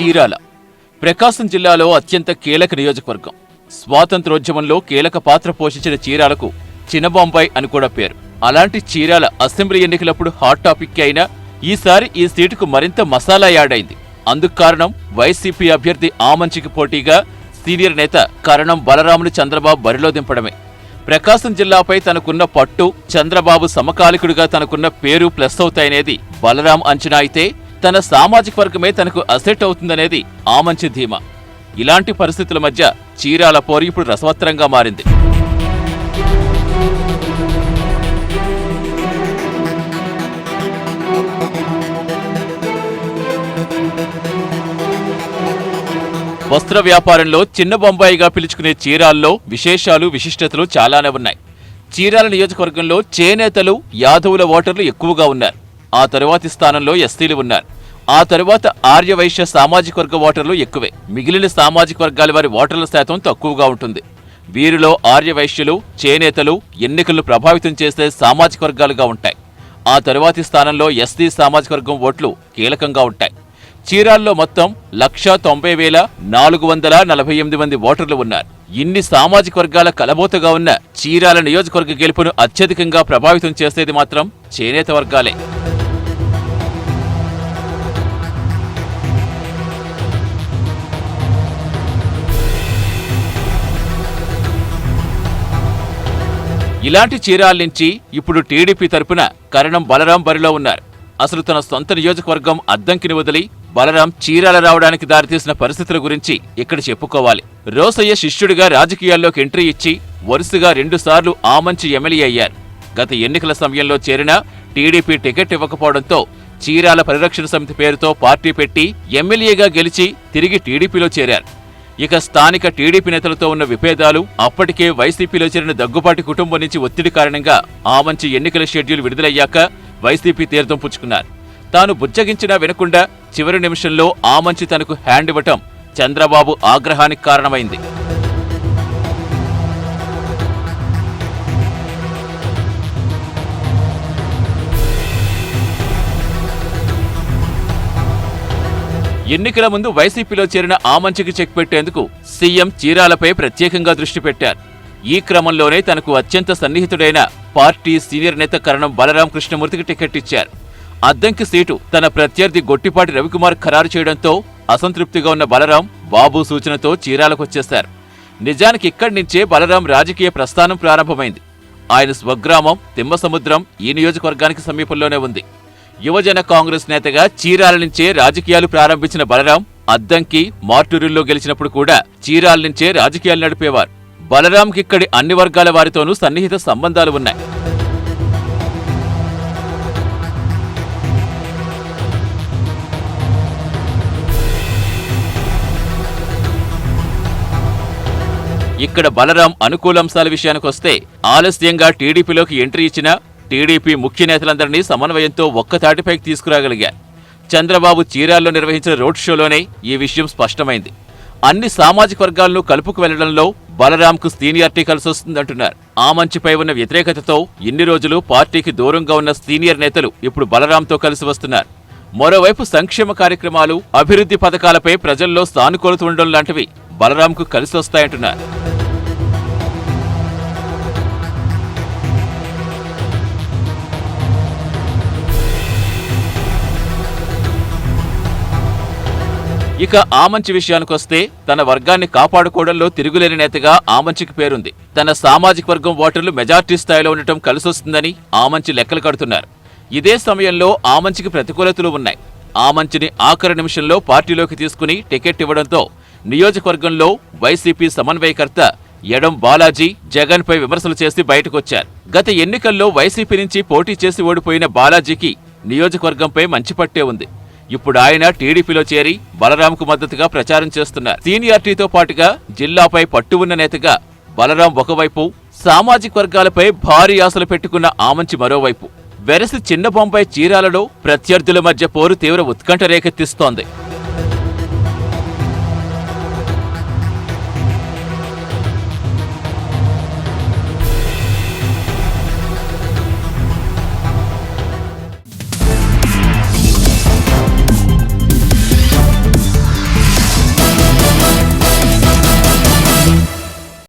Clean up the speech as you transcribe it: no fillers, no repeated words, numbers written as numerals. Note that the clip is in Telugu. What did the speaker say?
చీరాల ప్రకాశం జిల్లాలో అత్యంత కీలక నియోజకవర్గం. స్వాతంత్రోద్యమంలో కీలక పాత్ర పోషించిన చీరాలకు చిన్నబొంబాయి అని కూడా పేరు. అలాంటి చీరాల అసెంబ్లీ ఎన్నికలప్పుడు హాట్ టాపిక్ అయినా ఈసారి ఈ సీటుకు మరింత మసాలా యాడ్ అయింది. అందుకు కారణం వైసీపీ అభ్యర్థి ఆమంచికి పోటీగా సీనియర్ నేత కరణం బలరాముని చంద్రబాబు బరిలో దింపడమే. ప్రకాశం జిల్లాపై తనకున్న పట్టు, చంద్రబాబు సమకాలికుడిగా తనకున్న పేరు ప్లస్ అవుతాయనేది బలరాం అంచనా అయితే, తన సామాజిక వర్గమే తనకు అసెట్ అవుతుందనేది ఆమంచి ధీమా. ఇలాంటి పరిస్థితుల మధ్య చీరాల పోరు ఇప్పుడు రసవత్తరంగా మారింది. వస్త్ర వ్యాపారంలో చిన్న బొంబాయిగా పిలుచుకునే చీరాల్లో విశేషాలు, విశిష్టతలు చాలానే ఉన్నాయి. చీరాల నియోజకవర్గంలో చేనేతలు, యాదవుల ఓటర్లు ఎక్కువగా ఉన్నారు. ఆ తరువాతి స్థానంలో ఎస్సీలు ఉన్నారు. ఆ తరువాత ఆర్యవైశ్య సామాజిక వర్గ ఓటర్లు ఎక్కువే. మిగిలిన సామాజిక వర్గాల వారి ఓటర్ల శాతం తక్కువగా ఉంటుంది. వీరిలో ఆర్యవైశ్యులు, చేనేతలు ఎన్నికలను ప్రభావితం చేసే సామాజిక వర్గాలుగా ఉంటాయి. ఆ తరువాతి స్థానంలో ఎస్సీ సామాజిక వర్గం ఓట్లు కీలకంగా ఉంటాయి. చీరాల్లో మొత్తం 1,90,448 మంది ఓటర్లు ఉన్నారు. ఇన్ని సామాజిక వర్గాల కలబోతగా ఉన్న చీరాల నియోజకవర్గ గెలుపును అత్యధికంగా ప్రభావితం చేసేది మాత్రం చేనేత వర్గాలే. ఇలాంటి చీరాల నుంచి ఇప్పుడు టీడీపీ తరపున కరణం బలరాం బరిలో ఉన్నారు. అసలు తన సొంత నియోజకవర్గం అద్దంకిని వదిలి బలరాం చీరాల రావడానికి దారితీసిన పరిస్థితుల గురించి ఇక్కడ చెప్పుకోవాలి. రోసయ్య శిష్యుడిగా రాజకీయాల్లోకి ఎంట్రీ ఇచ్చి వరుసగా 2 సార్లు ఆమంచి ఎమ్మెల్యే అయ్యారు. గత ఎన్నికల సమయంలో చేరినా టీడీపీ టికెట్ ఇవ్వకపోవడంతో చీరాల పరిరక్షణ సమితి పేరుతో పార్టీ పెట్టి ఎమ్మెల్యేగా గెలిచి తిరిగి టీడీపీలో చేరారు. ఇక స్థానిక టీడీపీ నేతలతో ఉన్న విభేదాలు, అప్పటికే వైసీపీలో చేరిన దగ్గుబాటి కుటుంబం నుంచి ఒత్తిడి కారణంగా ఆమంచి ఎన్నికల షెడ్యూల్ విడుదలయ్యాక వైసీపీ తీర్థం పుచ్చుకున్నారు. తాను బుజ్జగించినా వినకుండా చివరి నిమిషంలో ఆమంచి తనకు హ్యాండ్ ఇవ్వటం చంద్రబాబు ఆగ్రహానికి కారణమైంది. ఎన్నికల ముందు వైసీపీలో చేరిన ఆమంచికి చెక్ పెట్టేందుకు సీఎం చీరాలపై ప్రత్యేకంగా దృష్టి పెట్టారు. ఈ క్రమంలోనే తనకు అత్యంత సన్నిహితుడైన పార్టీ సీనియర్ నేత కరణం బలరాం కృష్ణమూర్తికి టికెట్ ఇచ్చారు. అద్దంకి సీటు తన ప్రత్యర్థి గొట్టిపాటి రవికుమార్ ఖరారు చేయడంతో అసంతృప్తిగా ఉన్న బలరాం బాబు సూచనతో చీరాలకొచ్చేశారు. నిజానికి ఇక్కడి నుంచే బలరాం రాజకీయ ప్రస్థానం ప్రారంభమైంది. ఆయన స్వగ్రామం తిమ్మసముద్రం ఈ నియోజకవర్గానికి సమీపంలోనే ఉంది. యువజన కాంగ్రెస్ నేతగా చీరాల నుంచే రాజకీయాలు ప్రారంభించిన బలరాం అద్దంకి, మార్టూరుల్లో గెలిచినప్పుడు కూడా చీరాల నుంచే రాజకీయాలు నడిపేవారు. బలరాంకి ఇక్కడి అన్ని వర్గాల వారితోనూ సన్నిహిత సంబంధాలు ఉన్నాయి. ఇక్కడ బలరాం అనుకూలాంశాల విషయానికొస్తే ఆలస్యంగా టీడీపీలోకి ఎంట్రీ ఇచ్చిన టీడీపీ ముఖ్య నేతలందరినీ సమన్వయంతో ఒక్కతాటిపైకి తీసుకురాగలిగారు. చంద్రబాబు చీరాల్లో నిర్వహించిన రోడ్ షోలోనే ఈ విషయం స్పష్టమైంది. అన్ని సామాజిక వర్గాలను కలుపుకు వెళ్లడంలో బలరాంకు సీనియారిటీ కలిసొస్తుందంటున్నారు. ఆమంచిపై ఉన్న వ్యతిరేకతతో ఇన్ని రోజులు పార్టీకి దూరంగా ఉన్న సీనియర్ నేతలు ఇప్పుడు బలరాంతో కలిసి వస్తున్నారు. మరోవైపు సంక్షేమ కార్యక్రమాలు, అభివృద్ధి పథకాలపై ప్రజల్లో సానుకూలత ఉండడం లాంటివి బలరాంకు కలిసొస్తాయంటున్నారు. ఇక ఆమంచి విషయానికొస్తే తన వర్గాన్ని కాపాడుకోవడంలో తిరుగులేని నేతగా ఆమంచికి పేరుంది. తన సామాజిక వర్గం ఓటర్లు మెజార్టీ స్థాయిలో ఉండటం కలిసొస్తుందని ఆమంచి లెక్కలు కడుతున్నారు. ఇదే సమయంలో ఆమంచికి ప్రతికూలతలు ఉన్నాయి. ఆమంచిని ఆఖరి నిమిషంలో పార్టీలోకి తీసుకుని టికెట్ ఇవ్వడంతో నియోజకవర్గంలో వైసీపీ సమన్వయకర్త ఎడం బాలాజీ జగన్పై విమర్శలు చేసి బయటకొచ్చారు. గత ఎన్నికల్లో వైసీపీ నుంచి పోటీ చేసి ఓడిపోయిన బాలాజీకి నియోజకవర్గంపై మంచి పట్టే ఉంది. ఇప్పుడు ఆయన టీడీపీలో చేరి బలరాంకు మద్దతుగా ప్రచారం చేస్తున్నారు. సీనియారిటీతో పాటుగా జిల్లాపై పట్టు ఉన్న నేతగా బలరాం ఒకవైపు, సామాజిక వర్గాలపై భారీ ఆశలు పెట్టుకున్న ఆమంచి మరోవైపు. వెరసి చిన్న బొంబాయి చీరాలలో ప్రత్యర్థుల మధ్య పోరు తీవ్ర ఉత్కంఠ రేకెత్తిస్తోంది.